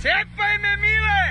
Cijepaj me, mile!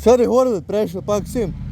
Sad je Horvat prešao, pak sim.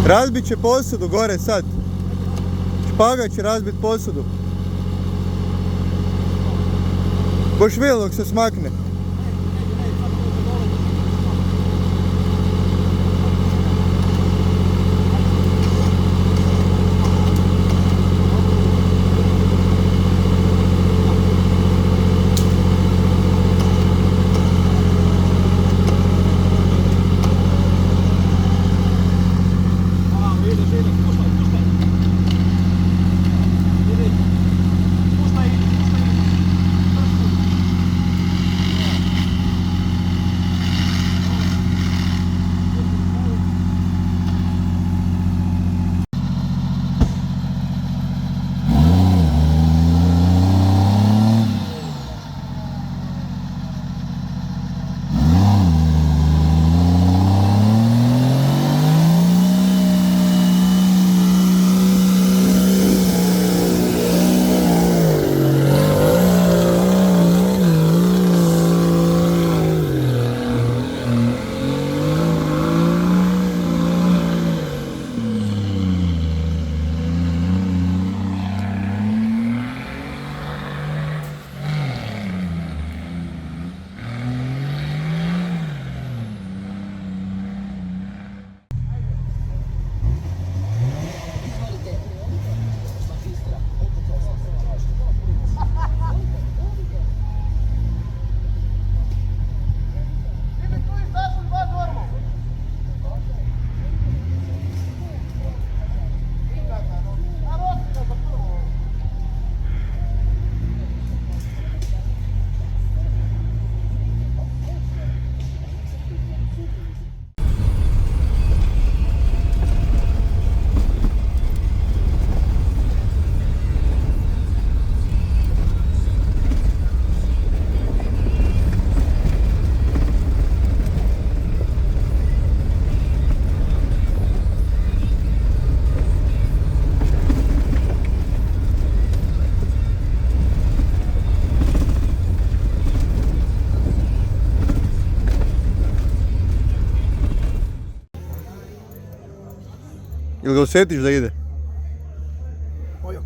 Razbit će posudu gore sad. Špaga će razbit posudu. Boš vidjel dok se smakne. Ili ga osjetiš da ide? Ojok.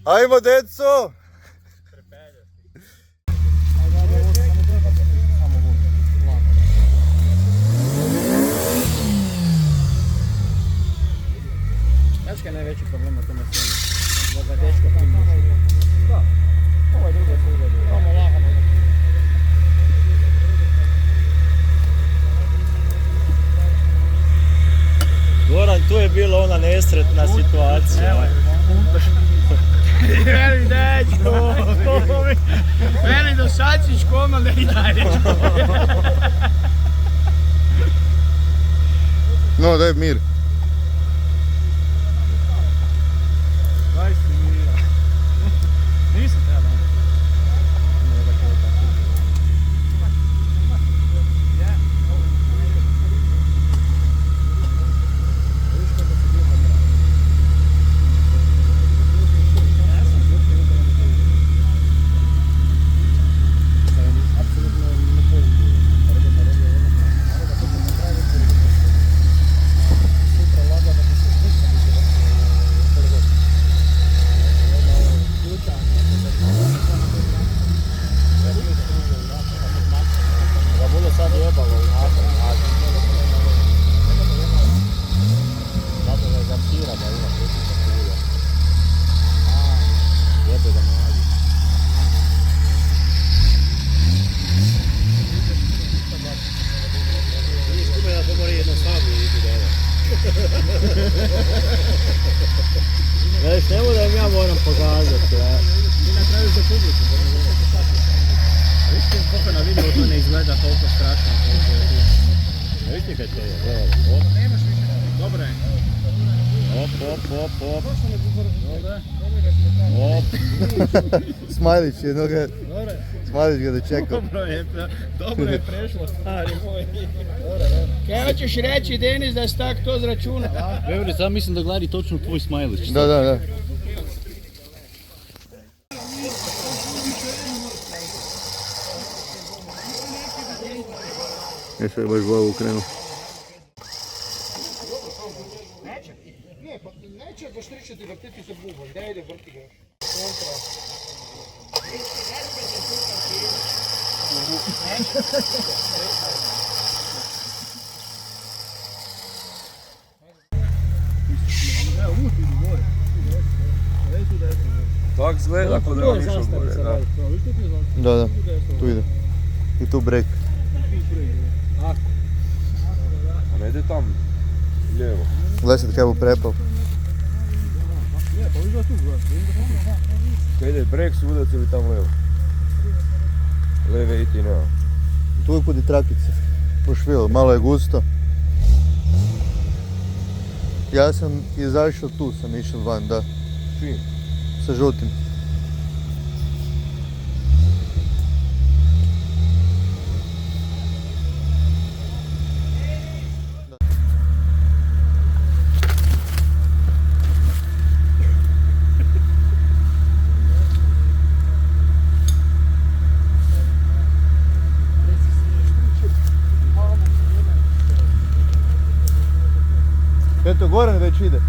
Ajmo, deco! Znaš kaj je najveći problem na tome svemu? Da ga dečko primiši. Da. Ovo je drugo se ugleduje. Ovo lagano. Goran, tu je bila ona nesretna situacija. Veli dečko! Veli do Sačić komande i dalje. No, daj mir. Daj si mira. Nisi treba. Znaš, ne budem ja moram pokazati, ja. I na kraju za publiku. A viš koliko na videu to ne izgleda toliko strašno koliko je tu. A viš ti kad će je, evo, Nemaš više. Dobro je. Op. Smajlić jednoga, Dobro je. Smajlić ga dočekao. Dobro je prešlo, stari moj. Kaj ćeš reći, Denis, da si tak to zračuna? Vevre, sad mislim da gledi točno tvoj smajlić. Da. E sad je baš glavu ukrenuo. Neće ga štričati, vrtiti se bubon, da ide vrti ga. Kontra. Tak izgleda kod da je išao gore, da. Da, tu ide. I tu brek. A ne ide tam, lijevo. Gledaj sad kaj bu prepao. Kaj ide brek su udac ili tam lijevo? Leve iti nema. Tu je kod trakice. Pošvilo, malo je gusto. Ja sam izašao tu, sam išao van, da. Čim? Sa žutim. Eto, Goran već ide.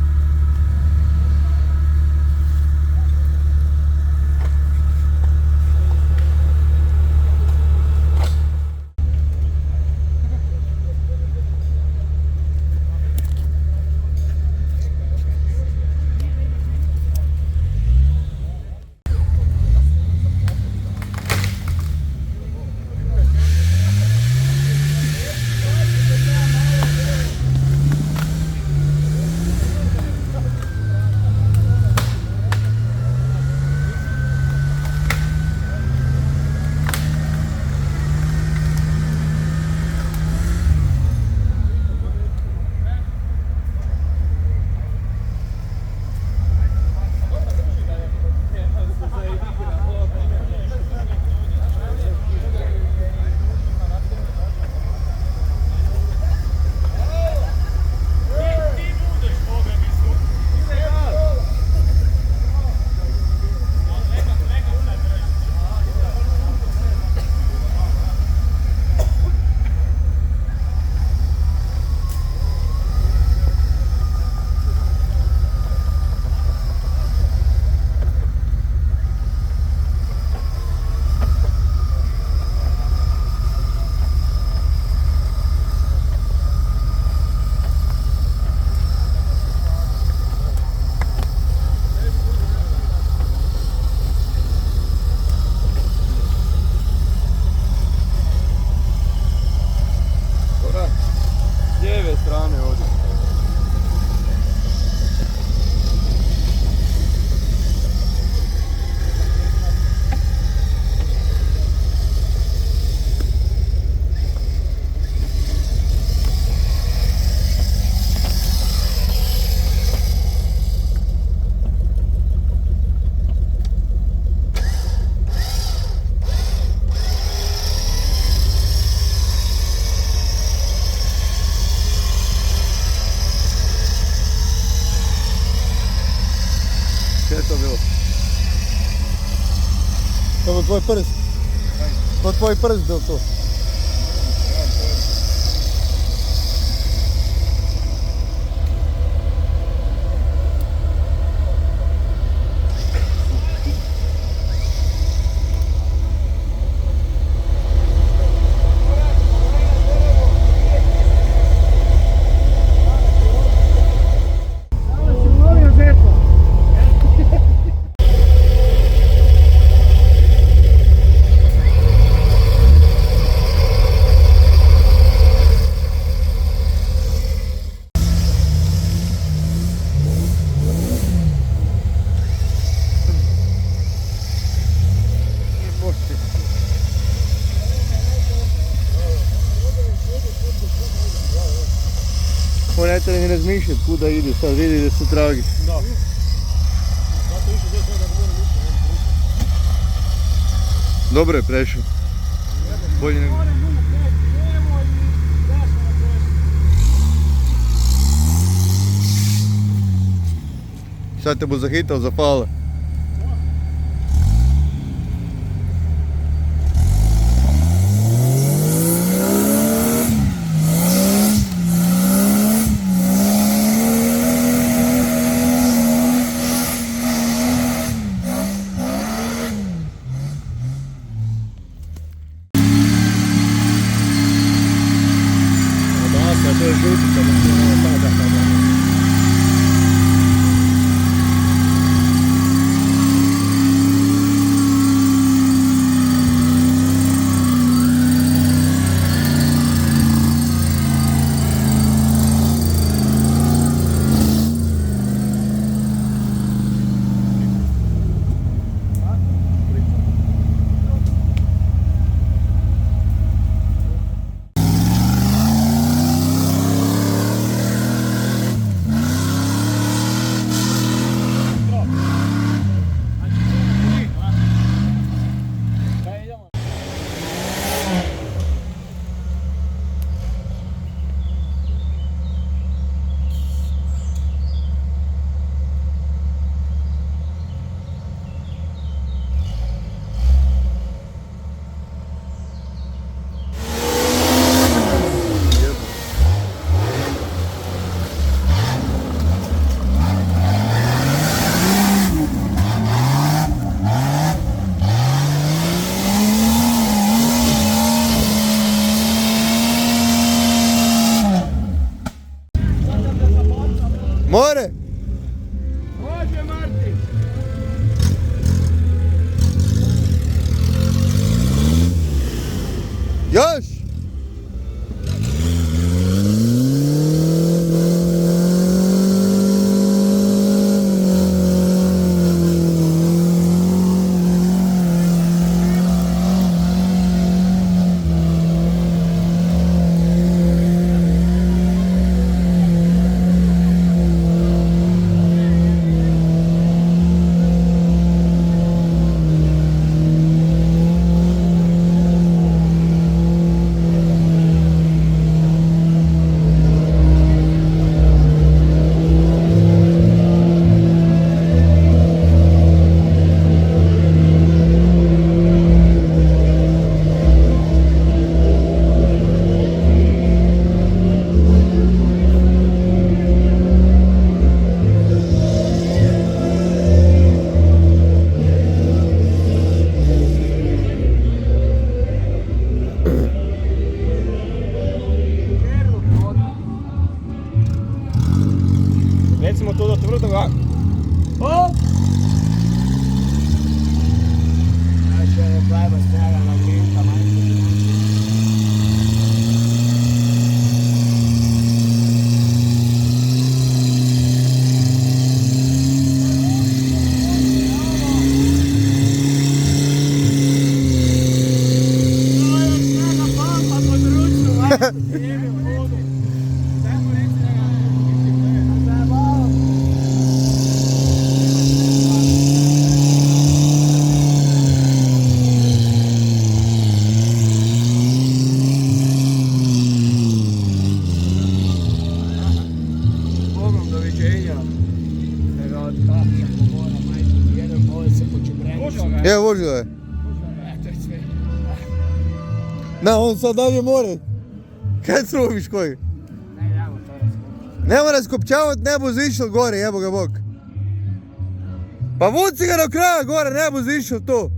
S lijeve strane ovdje. Što je to bilo? To je tvoj prst. To tvoj prst bil to. On ne treba ni razmišljati kuda ide, sad vidi da su tragi. Da. Zato više gdje sada govorim više. Dobro je prešao. Bolje nego... Sad te bo zahitao za fala. To je žutica, da se ono pada tada. More! Može, Martin! Još! Recimo to do tvrdoga. Hop! Znači, je plava snaga na glinka, majke. Evo, vozilo je. Na, on sad dalje more. Kad srubiš koji? Ne mora skopčavat, nebo zišel gore, jebo ga bok. Pa vuci ga do kraja gore, nebo zišel to.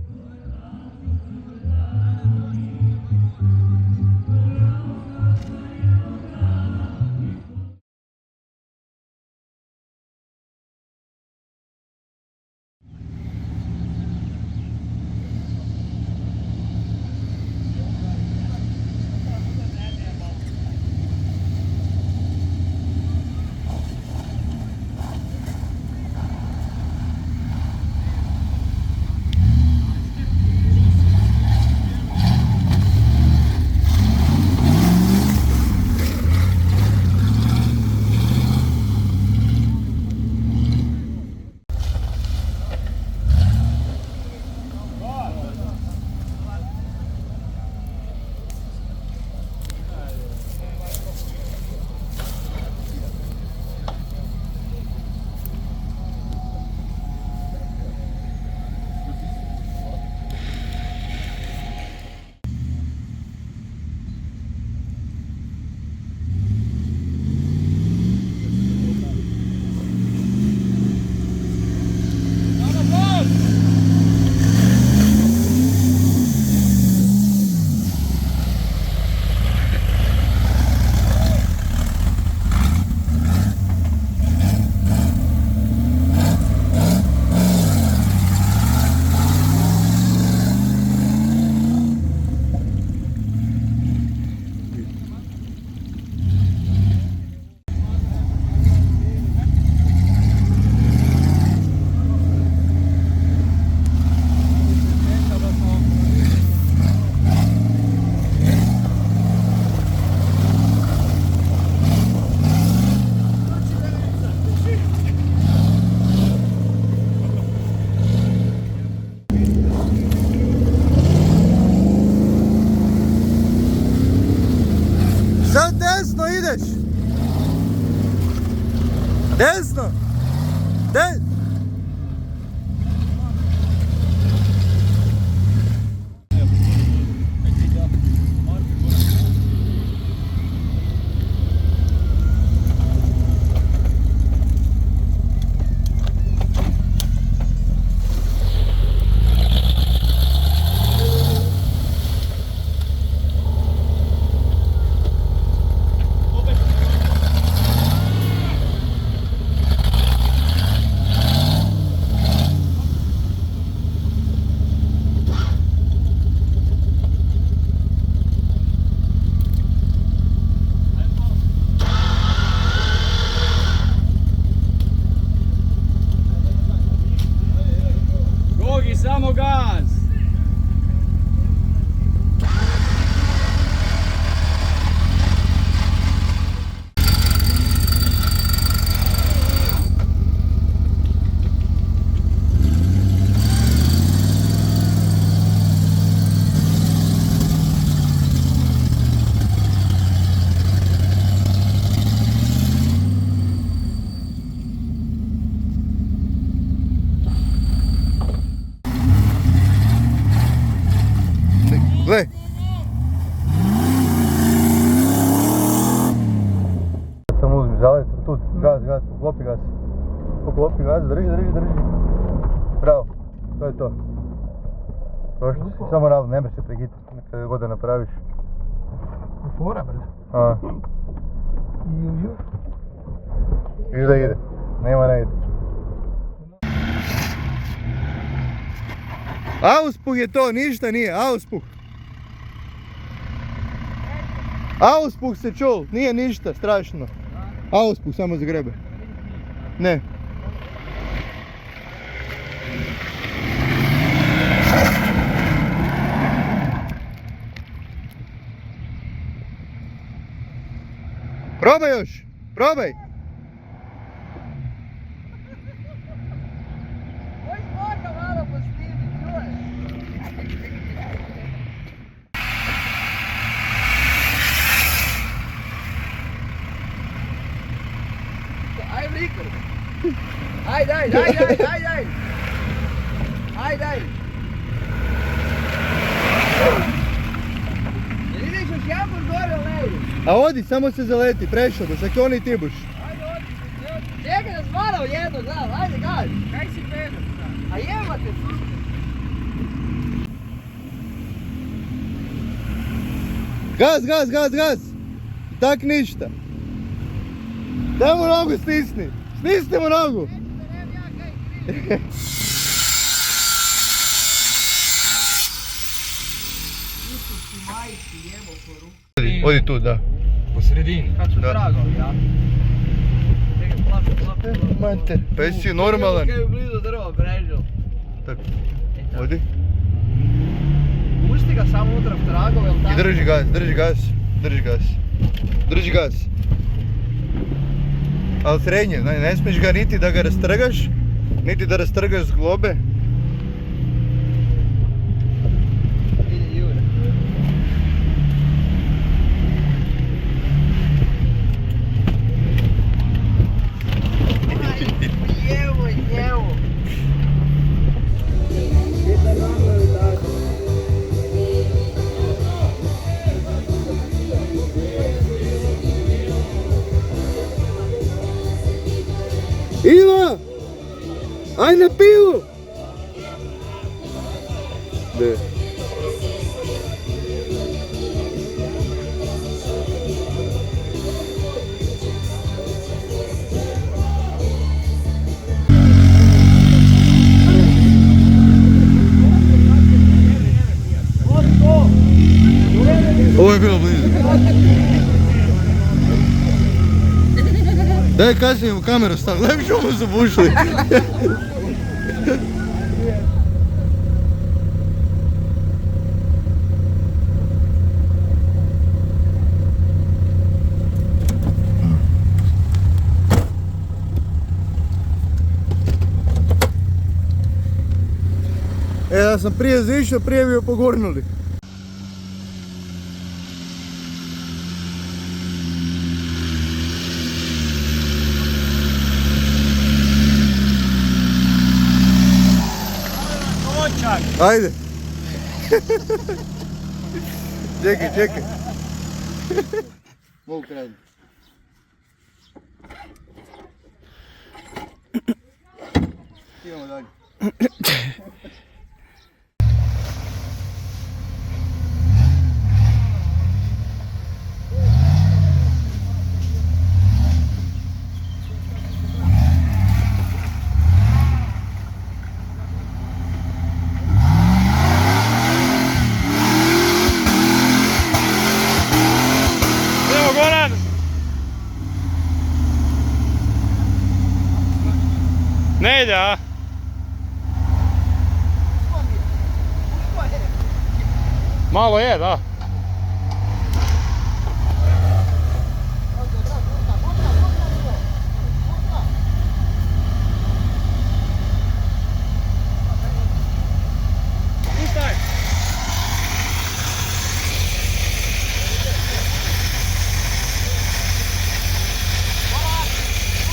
Desno! Gogi, samo gaz! Gle! Samo uzmi zalet, tu, gaz, poklopi gaz. Poklopi gaz, drži. Bravo, to je to. Prošli si, samo ravno, nemaš se pregitati, kada god da napraviš. Fora, brzo. A. Viš da ide, nema ne ide. Auspuh je to, ništa nije, auspuh. Auspuh se čul, nije ništa strašno. Auspuh samo zagrebe. Ne. Probaj još, probaj. Ajde! Jel ideš još jambur gore ili ne ideš? A odi, samo se zaleti, prešao boš, ako oni ti boš. Čekaj da zvarao jedno, znam, ajde gaz! Kaj si pedal? A jebate su! Gaz! I tak ništa. Daj mu nogu stisni. Stisni mu nogu. Odi tu, da. U sredini. Kad su tragovi, ja? Čekaj, plape. Mater, pa jesi normalan. Kaj je blizu drva brežil. Tako, odi. Pusti ga samo unutra v tragove, jel tako? I drži gas. Ali srednje, ne smiješ ga niti da ga rastrgaš, niti da rastrgaš zglobe. Ide Jure. Jevo. Iva! Aj na pivu! De. Ovo je bilo blizu. Daj kasnije u kameru stav, gledaj što mu su bušli. Da sam prije zišao, prije bi joj pogurnuli. Ajde. Čekaj. Mogu krenuti. Idemo dalje. Ne ide, a? Malo je, da.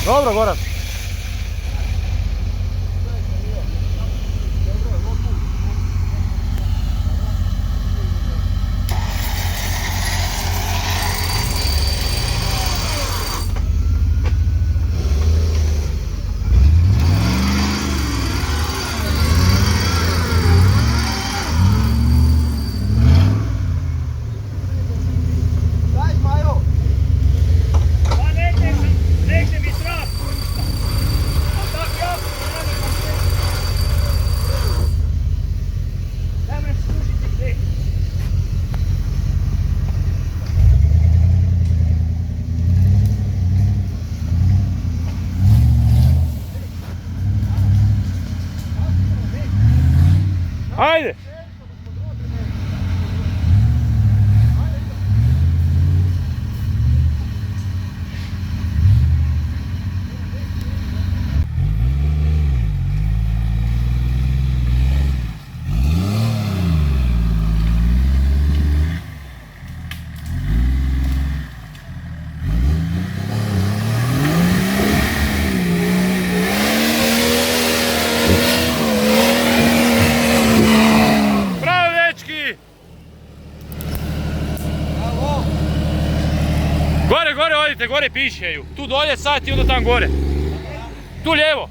Dobro, Goran. Ajde! Gore odite, gore pišeju. Tu dolje sat i onda tam gore. Tu lijevo.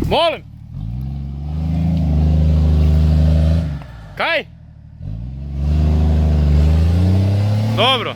Molim. Kaj? Dobro.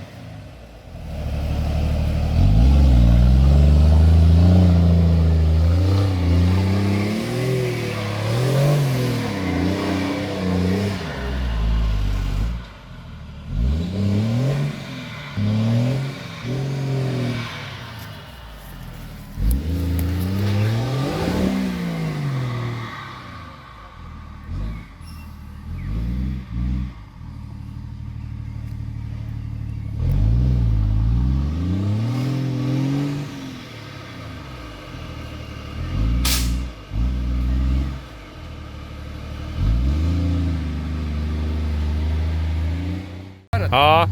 A.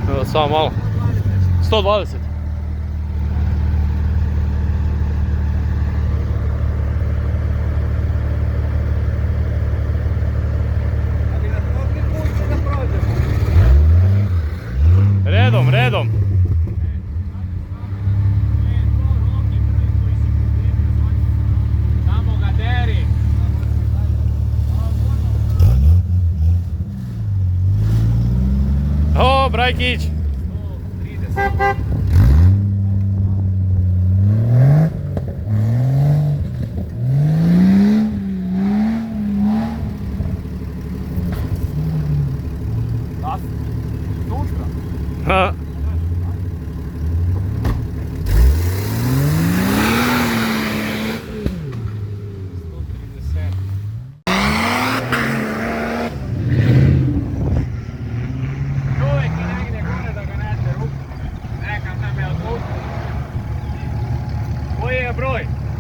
Evo, samo malo. 120. Redom. Samo ga deri. O, Brajkić. 30. Ha.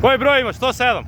Koji broj imaš? 107?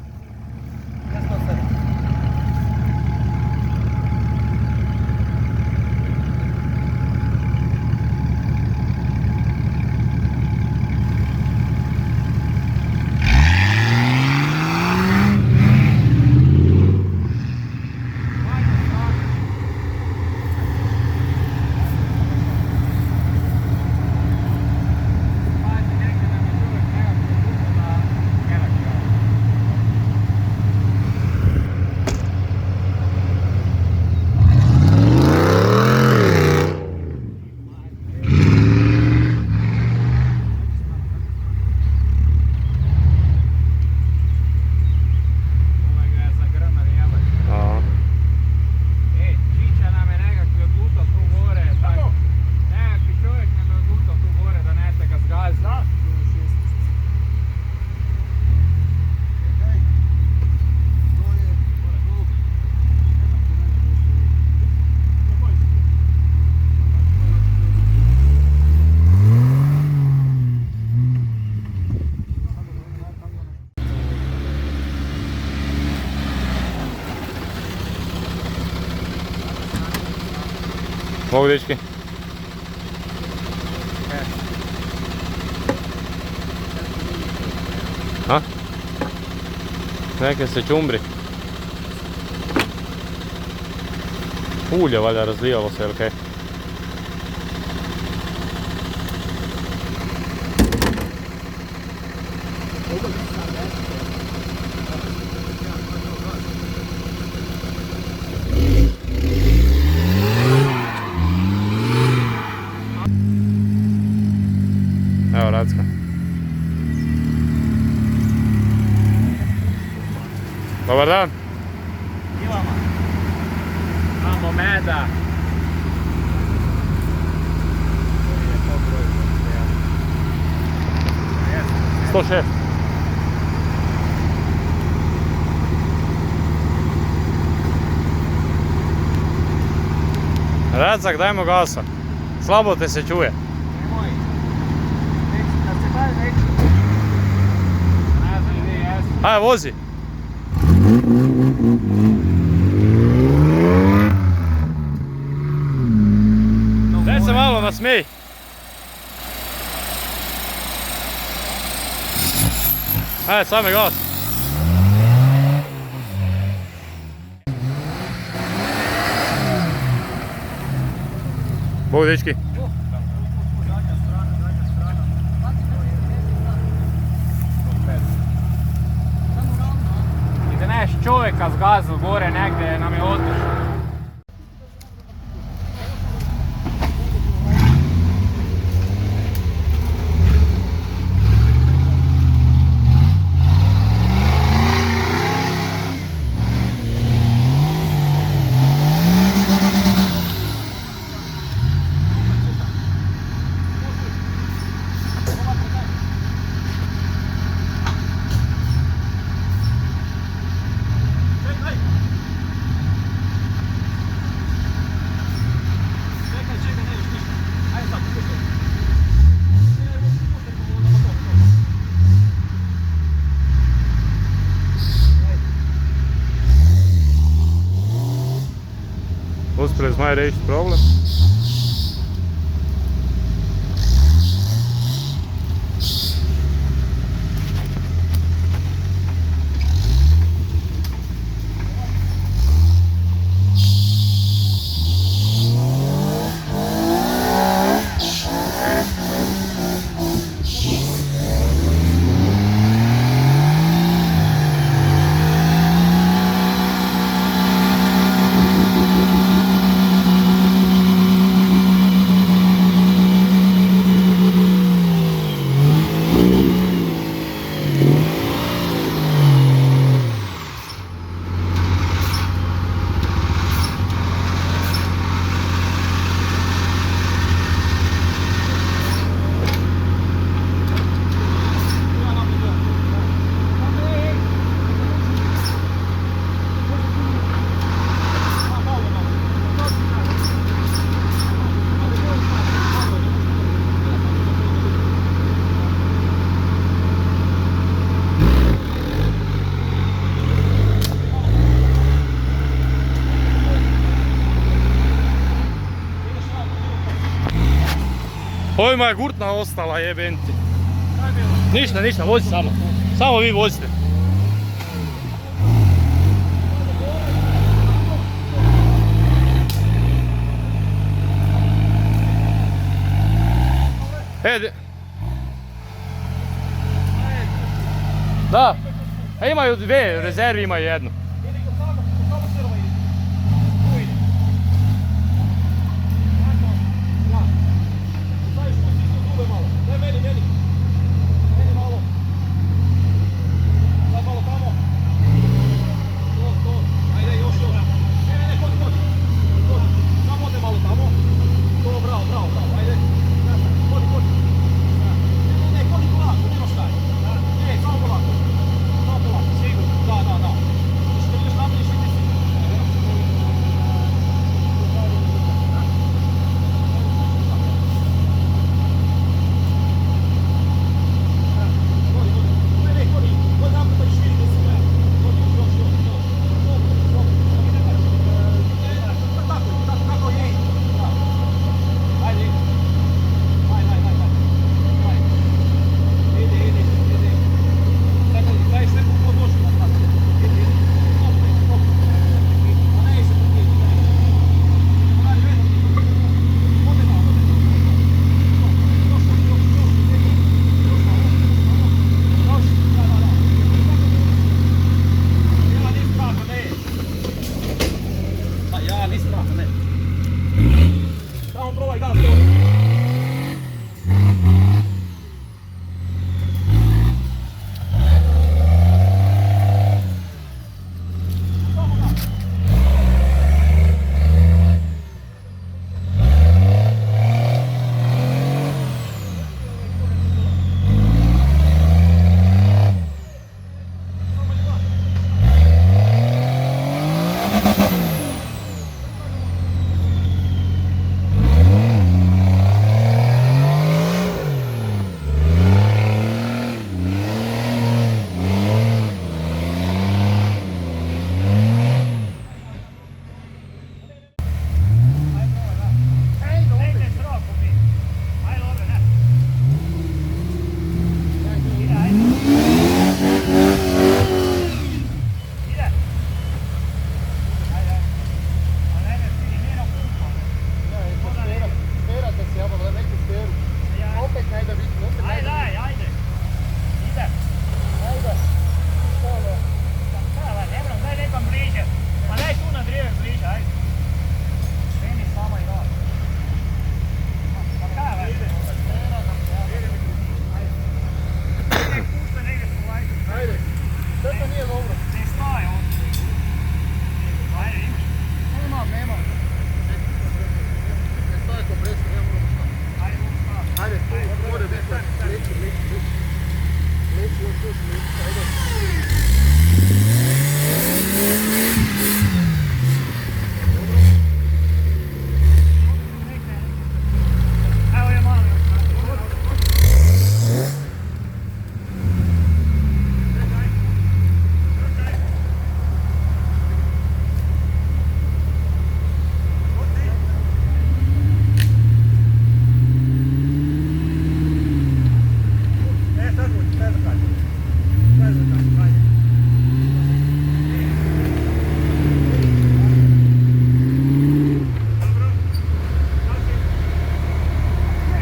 Mogu dečki? Ha? Neke se čumbri. Ulje valjda razlijalo se, ili kaj? Evo Racka. Dobar dan. Imamo meda. 106. Racak, dajmo gasa. Slabo te se čuje. Nemoj. Da se daj reći. Ne znam gdje jesu. Ajde, vozi. Daj se malo nasmij. Ajde, same gas. Bog dečki. I da neš čovjeka zgazil gore negdje nam je otišao. Uspjeli smo riješiti problem. Ovima je gurtna ostala, jeben ti. Ništa, ništa, vozi samo. Samo vi vozite. Da. Imaju dve, rezervi imaju jednu.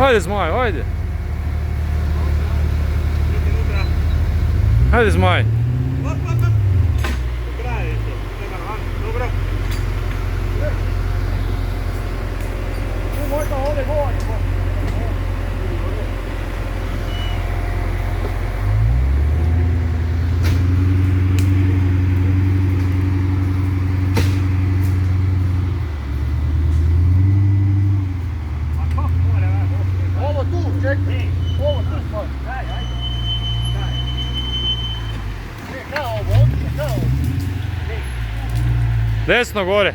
Hajde Zmaj, hajde. Hajde Zmaj. Desno gore.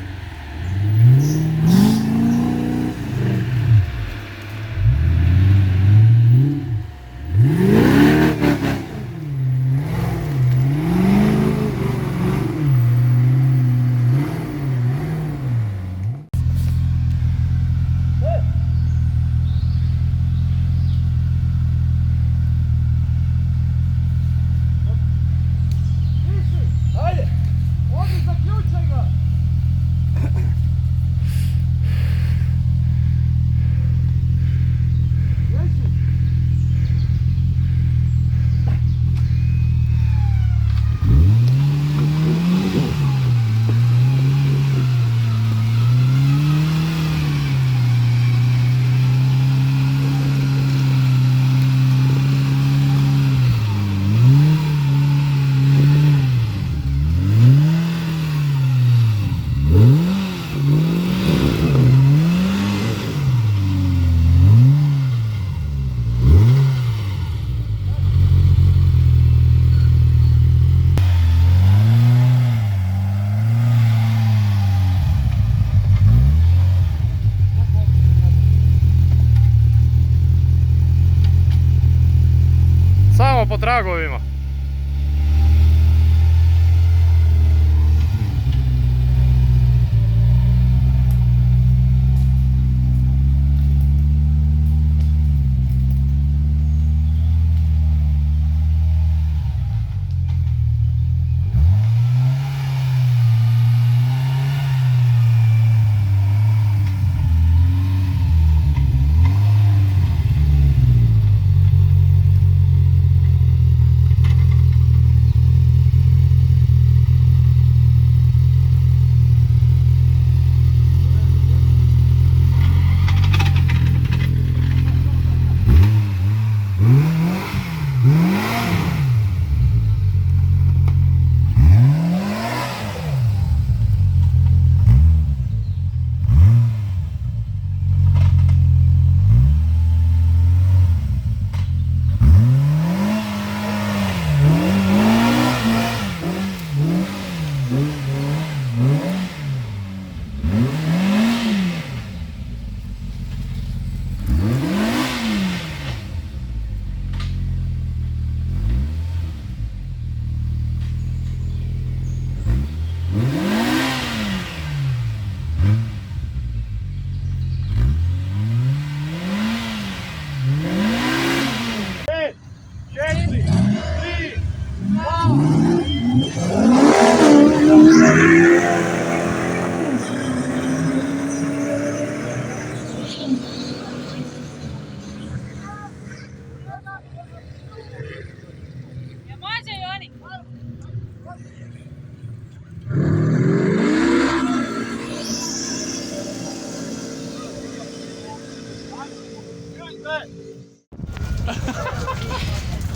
idemo po tragovima.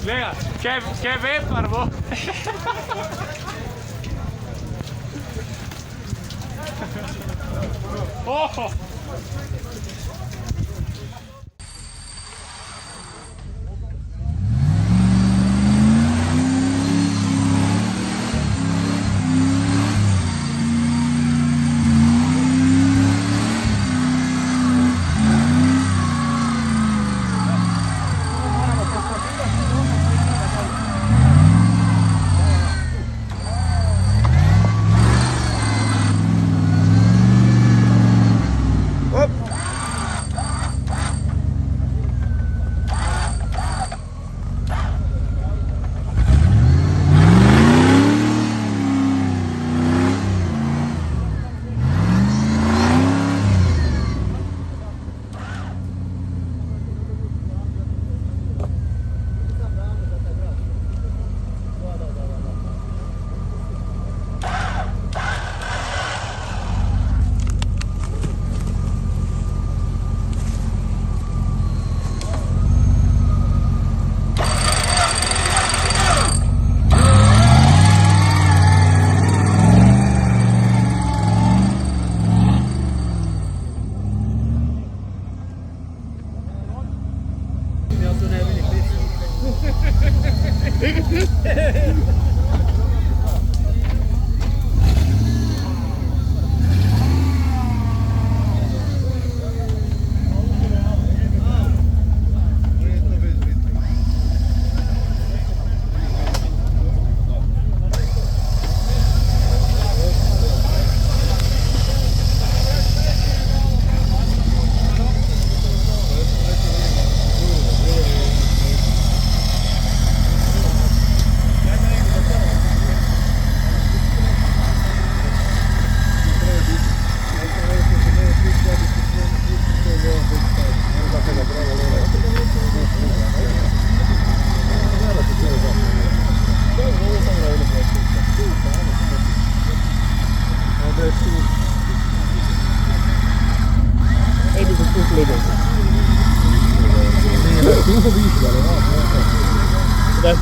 Gleda, che vepar bo. Oh!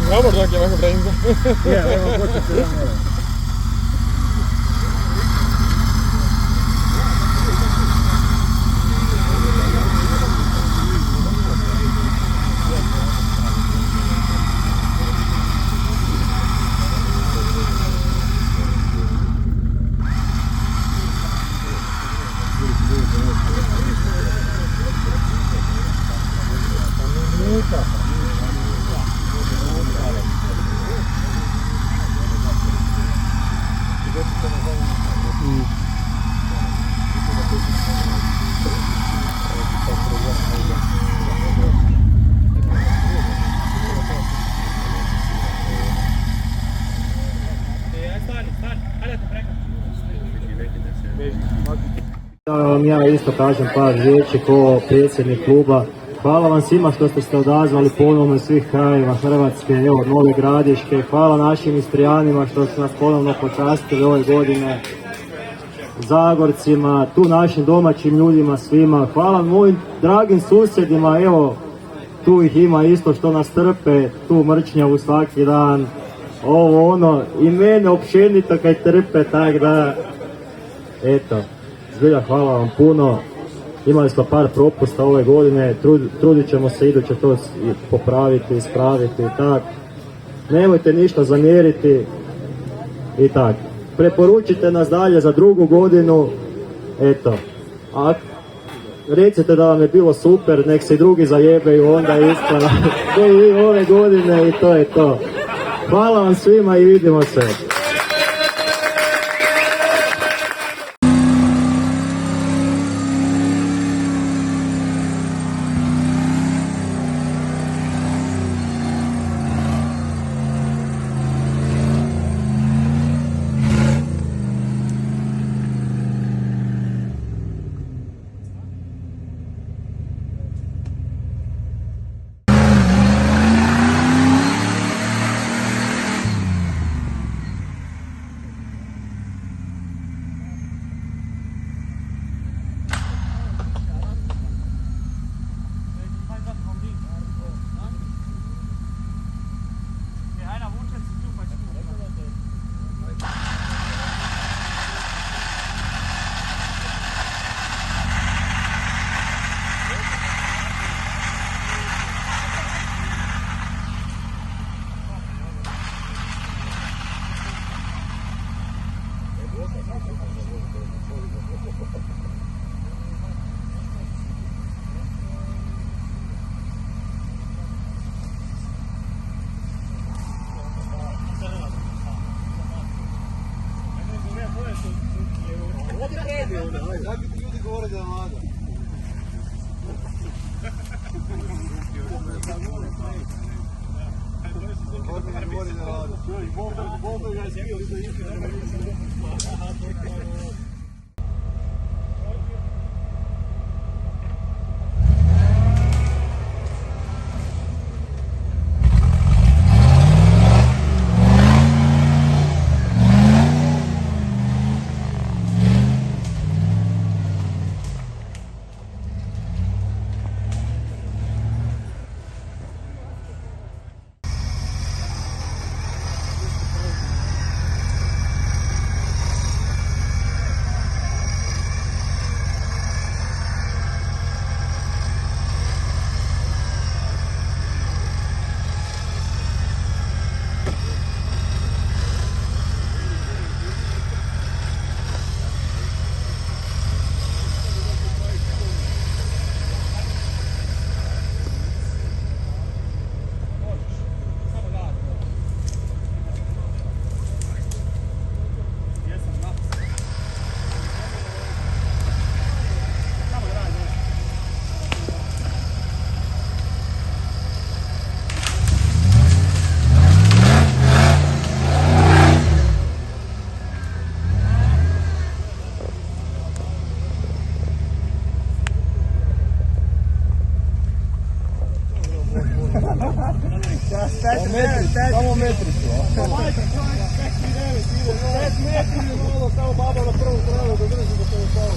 Jammer dat je weggebrengt. Ja, we hebben een kortje. Ja isto kažem par riječi ko predsjednik kluba. Hvala vam svima što ste se odazvali ponovno iz svih krajeva Hrvatske, evo Nove Gradiške. Hvala našim Istrijanima što su nas ponovno počastili ove godine. Zagorcima, tu našim domaćim ljudima svima. Hvala mojim dragim susjedima, evo tu ih ima isto što nas trpe, tu mrčnjavu svaki dan. Ovo ono, i mene općenito kaj trpe, tak da, eto. Zbilja hvala vam puno, imali smo par propusta ove godine, trudit ćemo se iduće to popraviti, ispraviti i tak. Nemojte ništa zamjeriti i tak. Preporučite nas dalje za drugu godinu, eto. A recite da vam je bilo super, nek se i drugi zajebeju onda isto, to i ove godine i to je to. Hvala vam svima i vidimo se. Samo metri su. 5 metri je malo, samo baba na prvu travu da drži da se ne stavu.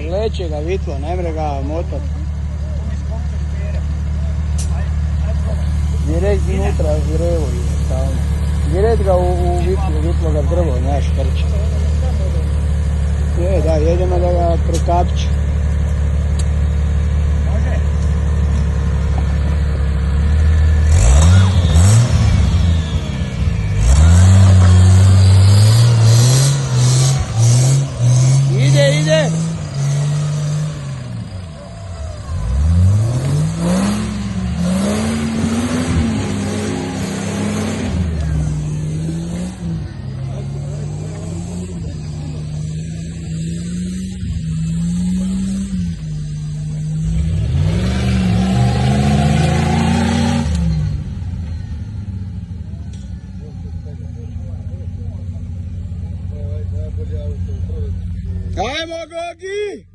vleče ga vitlo, ne mre ga motat. Direkt unutra u drevo je stalno. Direkt ga u vitlo ga drvo, znaš, trče. Je, da, jedemo da ga prekapći. Ide! Ajmo, Gogi!